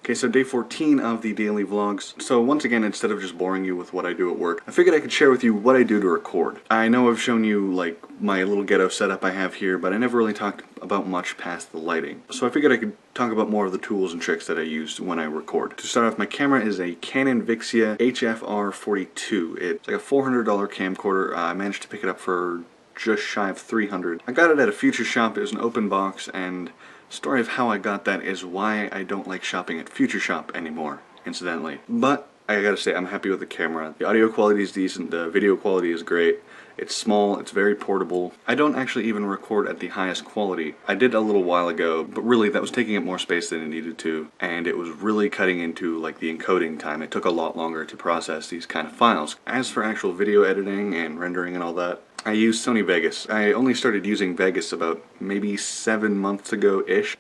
Okay, so day 14 of the daily vlogs. So once again, instead of just boring you with what I do at work, I figured I could share with you what I do to record. I know I've shown you like my little ghetto setup I have here, but I never really talked about much past the lighting. So I figured I could talk about more of the tools and tricks that I use when I record. To start off, my camera is a Canon Vixia HFR42. It's like a $400 camcorder. I managed to pick it up for just shy of $300. I got it at a Future Shop. It was an open box, and the story of how I got that is why I don't like shopping at Future Shop anymore, incidentally. But I gotta say, I'm happy with the camera. The audio quality is decent, the video quality is great. It's small, it's very portable. I don't actually even record at the highest quality. I did a little while ago, but really that was taking up more space than it needed to, and it was really cutting into like the encoding time. It took a lot longer to process these kind of files. As for actual video editing and rendering and all that, I use Sony Vegas. I only started using Vegas about maybe 7 months ago-ish.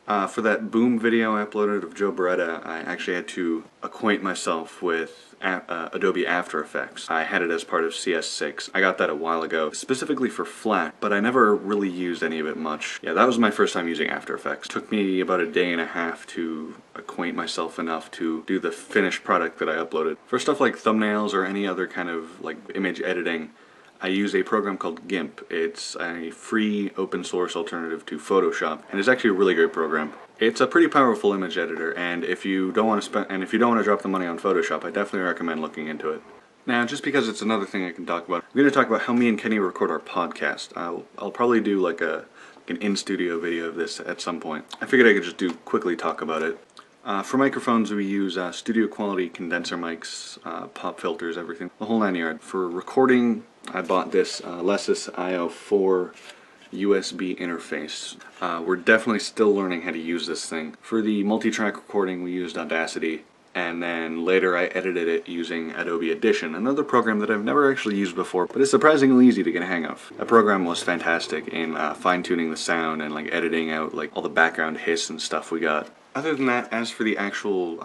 For that Boom video I uploaded of Joe Beretta, I actually had to acquaint myself with Adobe After Effects. I had it as part of CS6. I got that a while ago, specifically for Flash, but I never really used any of it much. Yeah, that was my first time using After Effects. It took me about a day and a half to acquaint myself enough to do the finished product that I uploaded. For stuff like thumbnails or any other kind of like image editing, I use a program called GIMP. It's a free open source alternative to Photoshop, and it's actually a really great program. It's a pretty powerful image editor, and if you don't want to drop the money on Photoshop, I definitely recommend looking into it. Now, just because it's another thing I can talk about, I'm going to talk about how me and Kenny record our podcast. I'll probably do like an in-studio video of this at some point. I figured I could just quickly talk about it. For microphones, we use studio quality condenser mics, pop filters, everything, the whole 9 yards. For recording, I bought this Lesis IO4 USB interface. We're definitely still learning how to use this thing. For the multi-track recording, we used Audacity, and then later I edited it using Adobe Audition, another program that I've never actually used before, but it's surprisingly easy to get a hang of. That program was fantastic in fine-tuning the sound and like editing out like all the background hiss and stuff we got. Other than that, as for the actual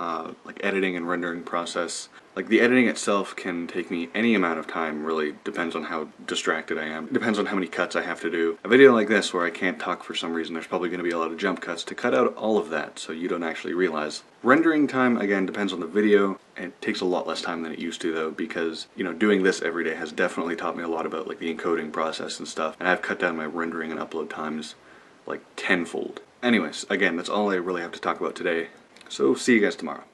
like editing and rendering process, like the editing itself can take me any amount of time, really depends on how distracted I am. It depends on how many cuts I have to do. A video like this where I can't talk for some reason, there's probably going to be a lot of jump cuts to cut out all of that so you don't actually realize. Rendering time, again, depends on the video. It takes a lot less time than it used to though, because, you know, doing this every day has definitely taught me a lot about like the encoding process and stuff, and I've cut down my rendering and upload times like tenfold. Anyways, again, that's all I really have to talk about today, so see you guys tomorrow.